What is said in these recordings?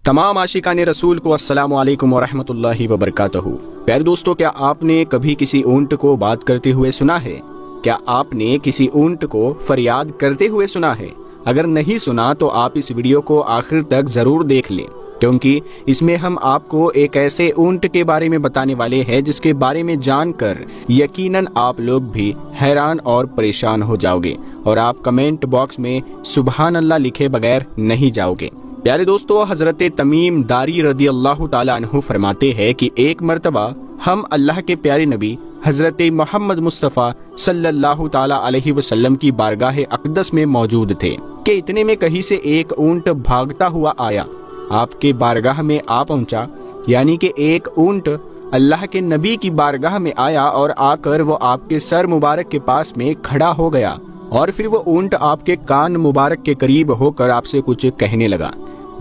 तमाम आशिकान रसूल को अस्सलाम वालेकुम वरहमतुल्लाहि वबरकातुहू। प्यारे दोस्तों, क्या आपने कभी किसी ऊंट को बात करते हुए सुना है? क्या आपने किसी ऊंट को फरियाद करते हुए सुना है? अगर नहीं सुना तो आप इस वीडियो को आखिर तक जरूर देख लें, क्योंकि इसमें हम आपको एक ऐसे ऊंट के बारे में बताने वाले हैं जिसके बारे में जानकर यकीनन आप लोग भी हैरान और परेशान हो जाओगे और आप कमेंट बॉक्स में सुभान अल्लाह लिखे बगैर नहीं जाओगे। प्यारे दोस्तों, हजरत तमीम दारी रदी अल्लाह ताला अन्हु फरमाते हैं कि एक मर्तबा हम अल्लाह के प्यारे नबी हजरत मोहम्मद मुस्तफ़ा सल्लल्लाहु ताला अलैहि वसल्लम की बारगाह अक़दस में मौजूद थे कि इतने में कहीं से एक ऊंट भागता हुआ आया, आपके बारगाह में आ पहुंचा। यानी कि एक ऊंट अल्लाह के नबी की बारगाह में आया और आकर वो आपके सर मुबारक के पास में खड़ा हो गया और फिर वो ऊंट आपके कान मुबारक के करीब होकर आपसे कुछ कहने लगा,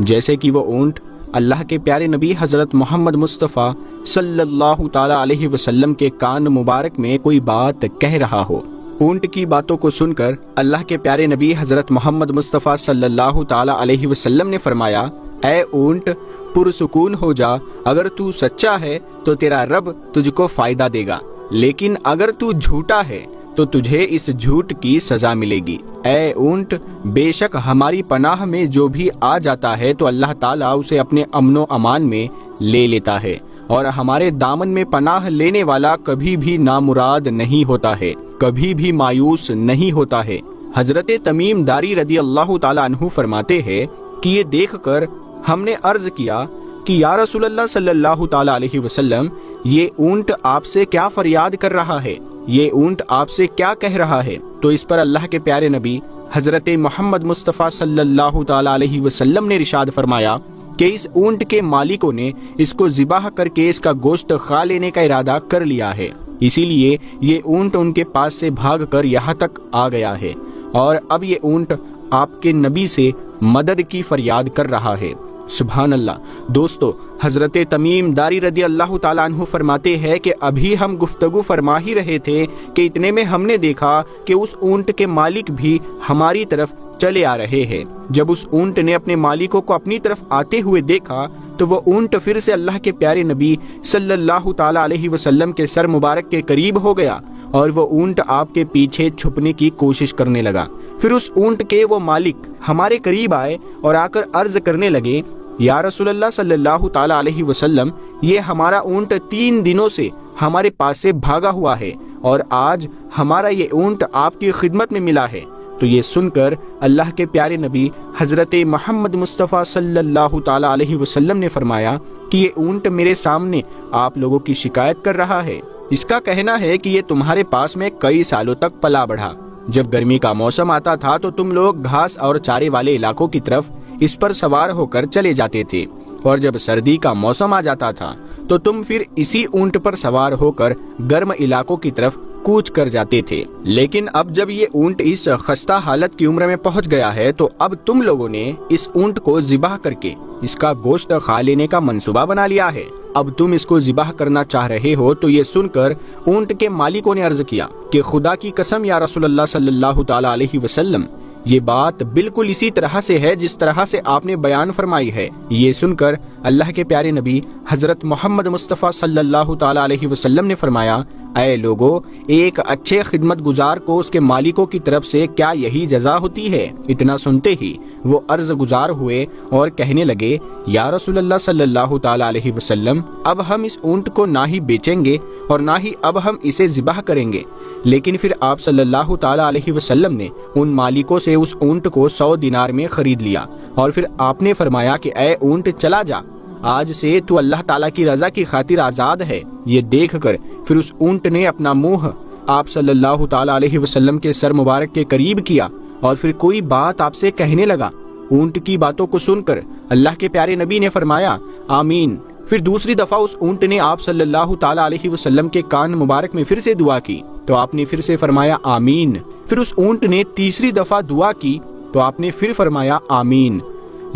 जैसे कि वो ऊंट अल्लाह के प्यारे नबी हजरत मोहम्मद मुस्तफ़ा सल्लल्लाहु ताला अलैहि वसल्लम के कान मुबारक में कोई बात कह रहा हो। ऊंट की बातों को सुनकर अल्लाह के प्यारे नबी हजरत मोहम्मद मुस्तफ़ा सल्लल्लाहु ताला अलैहि वसल्लम ने फरमाया, ऐ ऊंट पुरसुकून हो जा, अगर तू सच्चा है तो तेरा रब तुझको फायदा देगा, लेकिन अगर तू झूठा है तो तुझे इस झूठ की सजा मिलेगी। ऐ ऊंट, बेशक हमारी पनाह में जो भी आ जाता है तो अल्लाह ताला उसे अपने अमनो अमान में ले लेता है और हमारे दामन में पनाह लेने वाला कभी भी नामुराद नहीं होता है, कभी भी मायूस नहीं होता है। हजरत तमीम दारी रदी अल्लाह ताला अन्हु फरमाते हैं कि ये देखकर हमने अर्ज किया कि या रसूलल्लाह सल्लल्लाहु ताला अलैहि वसल्लम, ये ऊंट आपसे क्या फरियाद कर रहा है? ये ऊंट आपसे क्या कह रहा है? तो इस पर अल्लाह के प्यारे नबी हजरत मोहम्मद मुस्तफ़ा सल्लल्लाहु ताला अलैहि वसल्लम ने इरशाद फरमाया कि इस ऊंट के मालिकों ने इसको ज़िबाह करके इसका गोश्त खा लेने का इरादा कर लिया है, इसीलिए ये ऊंट उनके पास से भागकर यहाँ तक आ गया है और अब ये ऊंट आपके नबी से मदद की फरियाद कर रहा है। सुभान अल्लाह। दोस्तों, हजरत तमीम दारी रदी अल्लाह ताला अन्हु फरमाते हैं कि अभी हम गुफ्तगू फरमा ही रहे थे कि इतने में हमने देखा कि उस ऊंट के मालिक भी हमारी तरफ चले आ रहे हैं। जब उस ऊंट ने अपने मालिकों को अपनी तरफ आते हुए देखा तो वो ऊंट फिर से अल्लाह के प्यारे नबी सल्लल्लाहु ताला अलैहि वसल्लम के सर मुबारक के करीब हो गया और वो ऊंट आपके पीछे छुपने की कोशिश करने लगा। फिर उस ऊंट के वो मालिक हमारे करीब आए और आकर अर्ज करने लगे, या रसूलल्लाह सल्लल्लाहु ताला अलैहि वसल्लम, ये हमारा ऊंट 3 दिनों से हमारे पास से भागा हुआ है और आज हमारा ये ऊंट आपकी खिदमत में मिला है। तो ये सुनकर अल्लाह के प्यारे नबी हजरत मोहम्मद मुस्तफ़ा सल्लल्लाहु ताला अलैहि वसल्लम ने फरमाया कि ये ऊंट मेरे सामने आप लोगों की शिकायत कर रहा है। इसका कहना है कि ये तुम्हारे पास में कई सालों तक पला बढ़ा। जब गर्मी का मौसम आता था तो तुम लोग घास और चारे वाले इलाकों की तरफ इस पर सवार होकर चले जाते थे और जब सर्दी का मौसम आ जाता था तो तुम फिर इसी ऊंट पर सवार होकर गर्म इलाकों की तरफ कूच कर जाते थे। लेकिन अब जब ये ऊंट इस खस्ता हालत की उम्र में पहुंच गया है तो अब तुम लोगों ने इस ऊंट को ज़िबाह करके इसका गोश्त खा लेने का मंसूबा बना लिया है। अब तुम इसको ज़िबाह करना चाह रहे हो। तो ये सुनकर ऊंट के मालिकों ने अर्ज किया कि खुदा की कसम या रसूलल्लाह सल्लल्लाहु ताला अलैहि वसल्लम, ये बात बिल्कुल इसी तरह से है जिस तरह से आपने बयान फरमाई है। ये सुनकर अल्लाह के प्यारे नबी हजरत मोहम्मद मुस्तफ़ा सल्लल्लाहु ताला अलैहि वसल्लम ने फरमाया, ऐ लोगो, एक अच्छे खिदमत गुजार को उसके मालिकों की तरफ से क्या यही जजा होती है? इतना सुनते ही वो अर्ज गुजार हुए और कहने लगे, या रसूलल्लाह सल्लल्लाहु ताला अलैहि वसल्लम, अब हम इस ऊंट को ना ही बेचेंगे और ना ही अब हम इसे ज़िबाह करेंगे। लेकिन फिर आप सल्लल्लाहु ताला अलैहि वसल्लम ने उन मालिकों से उस ऊंट को 100 दिनार में खरीद लिया और फिर आपने फरमाया कि ऐ ऊंट, चला जा, आज से तू अल्लाह ताला की रजा की खातिर आजाद है। ये देखकर फिर उस ऊंट ने अपना मुंह आप सल्लल्लाहु ताला अलैहि वसल्लम के सर मुबारक के करीब किया और फिर कोई बात आपसे कहने लगा। ऊंट की बातों को सुनकर अल्लाह के प्यारे नबी ने फरमाया, आमीन। फिर दूसरी दफा उस ऊंट ने आप सल्लल्लाहु ताला अलैहि वसल्लम के कान मुबारक में फिर से दुआ की तो आपने फिर से फरमाया, आमीन। फिर उस ऊंट ने तीसरी दफा दुआ की तो आपने फिर फरमाया, आमीन।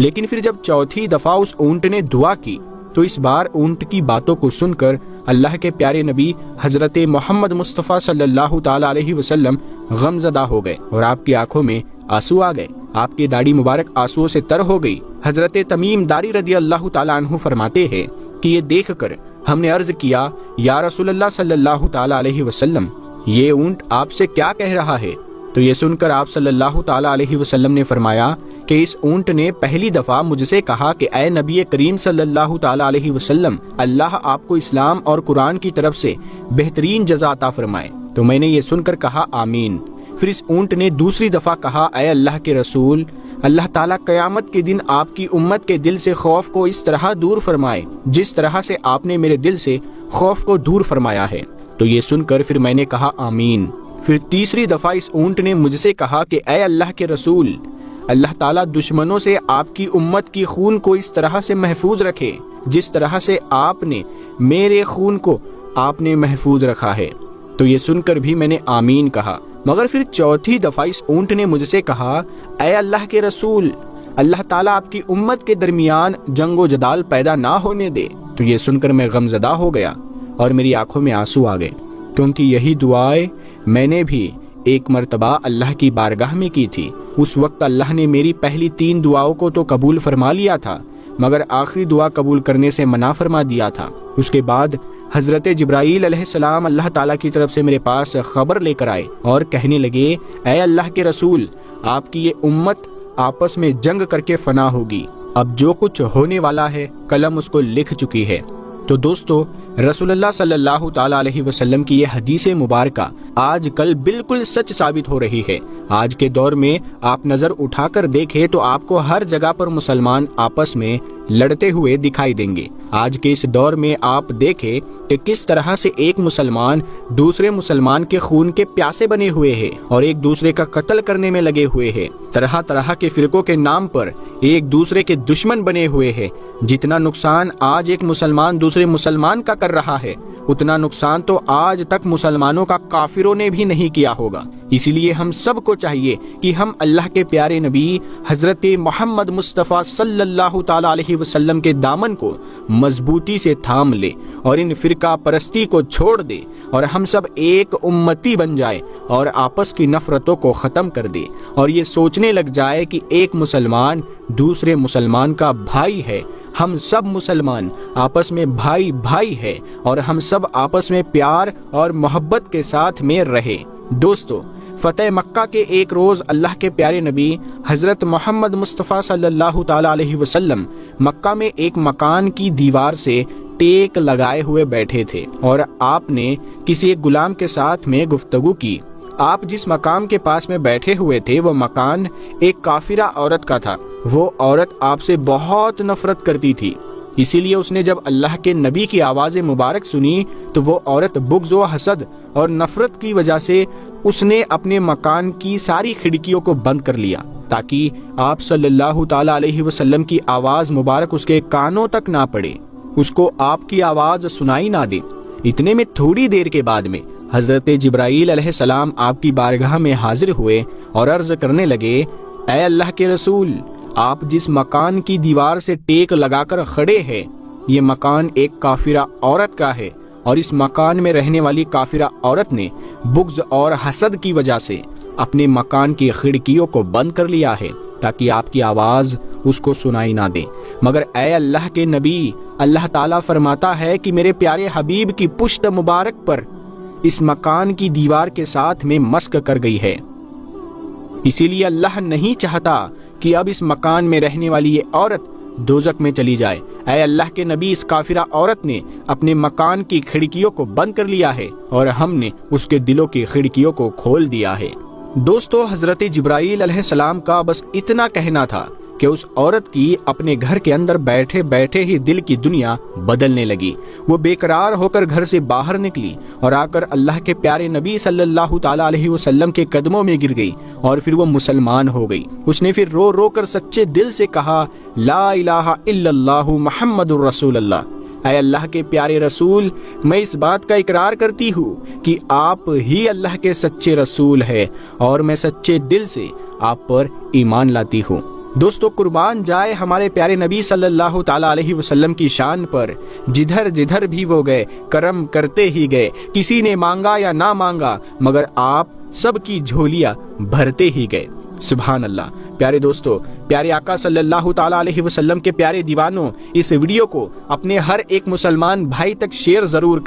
लेकिन फिर जब चौथी दफा उस ऊंट ने दुआ की तो इस बार ऊंट की बातों को सुनकर अल्लाह के प्यारे नबी हजरत मोहम्मद मुस्तफ़ा सल्लल्लाहु ताला अलैहि वसल्लम गमज़दा हो गए और आपकी आंखों में आंसू आ गए। آپ کی داڑھی مبارک آنسوؤں سے تر ہو گئی۔ حضرت تمیم داری رضی اللہ تعالیٰ عنہ فرماتے ہیں کہ یہ دیکھ کر ہم نے عرض کیا یا رسول اللہ صلی اللہ تعالیٰ علیہ وسلم، یہ اونٹ آپ سے کیا کہہ رہا ہے؟ تو یہ سن کر آپ صلی اللہ تعالیٰ علیہ وسلم نے فرمایا کہ اس اونٹ نے پہلی دفعہ مجھ سے کہا کہ اے نبی کریم صلی اللہ تعالیٰ علیہ وسلم، اللہ آپ کو اسلام اور قرآن کی طرف سے بہترین جزا عطا فرمائے۔ تو میں نے یہ سن کر کہا آمین۔ پھر اس اونٹ نے دوسری دفعہ کہا اے اللہ کے رسول، اللہ تعالیٰ قیامت کے دن آپ کی امت کے دل سے خوف کو اس طرح دور فرمائے جس طرح سے آپ نے میرے دل سے خوف کو دور فرمایا ہے۔ تو یہ سن کر پھر میں نے کہا آمین۔ پھر تیسری دفعہ اس اونٹ نے مجھ سے کہا کہ اے اللہ کے رسول، اللہ تعالیٰ دشمنوں سے آپ کی امت کی خون کو اس طرح سے محفوظ رکھے جس طرح سے آپ نے میرے خون کو آپ نے محفوظ رکھا ہے۔ تو یہ سن کر بھی میں نے آمین کہا۔ مگر پھر چوتھی دفعہ اس اونٹ نے مجھ سے کہا اے اللہ کے رسول، اللہ تعالیٰ آپ کی امت کے درمیان جنگ و جدال پیدا نہ ہونے دے۔ تو یہ سن کر میں غمزدہ ہو گیا اور میری آنکھوں میں آنسو آ گئے، کیونکہ یہی دعائیں میں نے بھی ایک مرتبہ اللہ کی بارگاہ میں کی تھی۔ اس وقت اللہ نے میری پہلی 3 دعاؤں کو تو قبول فرما لیا تھا، مگر آخری دعا قبول کرنے سے منع فرما دیا تھا۔ اس کے بعد حضرت جبرائیل علیہ السلام اللہ تعالیٰ کی طرف سے میرے پاس خبر لے کر آئے اور کہنے لگے اے اللہ کے رسول، آپ کی یہ امت آپس میں جنگ کر کے فنا ہوگی، اب جو کچھ ہونے والا ہے قلم اس کو لکھ چکی ہے۔ تو دوستو، رسول اللہ صلی اللہ تعالیٰ علیہ وسلم کی یہ حدیث مبارکہ آج کل بالکل سچ ثابت ہو رہی ہے۔ آج کے دور میں آپ نظر اٹھا کر دیکھیں تو آپ کو ہر جگہ پر مسلمان آپس میں لڑتے ہوئے دکھائی دیں گے۔ آج کے اس دور میں آپ دیکھیں کہ کس طرح سے ایک مسلمان دوسرے مسلمان کے خون کے پیاسے بنے ہوئے ہیں اور ایک دوسرے کا قتل کرنے میں لگے ہوئے ہیں، طرح طرح کے فرقوں کے نام پر ایک دوسرے کے دشمن بنے ہوئے ہیں۔ جتنا نقصان آج ایک مسلمان دوسرے مسلمان کا کر رہا ہے، اتنا نقصان تو آج تک مسلمانوں کا کافروں نے بھی نہیں کیا ہوگا۔ اسی لیے ہم سب کو چاہیے کہ ہم اللہ کے پیارے نبی حضرت محمد مصطفیٰ صلی اللہ تعالیٰ علیہ وسلم کے دامن کو مضبوطی سے تھام لے اور ان فرقہ پرستی کو چھوڑ دے اور ہم سب ایک امتی بن جائے اور آپس کی نفرتوں کو ختم کر دے اور یہ سوچنے لگ جائے کہ ایک مسلمان دوسرے مسلمان کا بھائی ہے، ہم سب مسلمان آپس میں بھائی بھائی ہے اور ہم سب آپس میں پیار اور محبت کے ساتھ میں رہے۔ دوستو، فتح مکہ کے ایک روز اللہ کے پیارے نبی حضرت محمد مصطفیٰ صلی اللہ تعالیٰ علیہ وسلم مکہ میں ایک مکان کی دیوار سے ٹیک لگائے ہوئے بیٹھے تھے اور آپ نے کسی ایک غلام کے ساتھ میں گفتگو کی۔ آپ جس مقام کے پاس میں بیٹھے ہوئے تھے وہ مکان ایک کافرہ عورت کا تھا۔ وہ عورت آپ سے بہت نفرت کرتی تھی، اسی لیے اس نے جب اللہ کے نبی کی آواز مبارک سنی تو وہ عورت بغض و حسد اور نفرت کی وجہ سے اس نے اپنے مکان کی ساری کھڑکیوں کو بند کر لیا تاکہ آپ صلی اللہ تعالیٰ علیہ وسلم کی آواز مبارک اس کے کانوں تک نہ پڑے، اس کو آپ کی آواز سنائی نہ دے۔ اتنے میں تھوڑی دیر کے بعد میں حضرت جبرائیل علیہ السلام آپ کی بارگاہ میں حاضر ہوئے اور عرض کرنے لگے اے اللہ کے رسول، آپ جس مکان کی دیوار سے ٹیک لگا کر کھڑے ہیں یہ مکان ایک کافرہ عورت کا ہے اور اس مکان میں رہنے والی کافرہ عورت نے بغض اور حسد کی وجہ سے اپنے مکان کی کھڑکیوں کو بند کر لیا ہے تاکہ آپ کی آواز اس کو سنائی نہ دے۔ مگر اے اللہ کے نبی، اللہ تعالیٰ فرماتا ہے کہ میرے پیارے حبیب کی پشت مبارک پر اس مکان کی دیوار کے ساتھ میں مسک کر گئی ہے، اسی لیے اللہ نہیں چاہتا کہ اب اس مکان میں رہنے والی یہ عورت دوزخ میں چلی جائے۔ اے اللہ کے نبی، اس کافرہ عورت نے اپنے مکان کی کھڑکیوں کو بند کر لیا ہے اور ہم نے اس کے دلوں کی کھڑکیوں کو کھول دیا ہے۔ دوستو، حضرت جبرائیل علیہ السلام کا بس اتنا کہنا تھا کہ اس عورت کی اپنے گھر کے اندر بیٹھے بیٹھے ہی دل کی دنیا بدلنے لگی۔ وہ بے قرار ہو کر گھر سے باہر نکلی اور آ کر اللہ کے پیارے نبی صلی اللہ تعالیٰ علیہ وسلم کے قدموں میں گر گئی اور پھر وہ مسلمان ہو گئی۔ اس نے پھر رو رو کر سچے دل سے کہا لا الہ الا اللہ محمد الرسول اللہ۔ اے اللہ کے پیارے رسول، میں اس بات کا اقرار کرتی ہوں کہ آپ ہی اللہ کے سچے رسول ہیں اور میں سچے دل سے آپ پر ایمان لاتی ہوں۔ دوستو، قربان جائے ہمارے پیارے نبی صلی اللہ تعالیٰ علیہ وسلم کی شان پر، جدھر جدھر بھی وہ گئے کرم کرتے ہی گئے، کسی نے مانگا یا نہ مانگا مگر آپ سب کی جھولیاں بھرتے ہی گئے۔ سبحان اللہ۔ پیارے دوستو، پیارے آقا صلی اللہ تعالیٰ علیہ وسلم کے پیارے دیوانوں، اس ویڈیو کو اپنے ہر ایک مسلمان بھائی تک شیئر ضرور کریں۔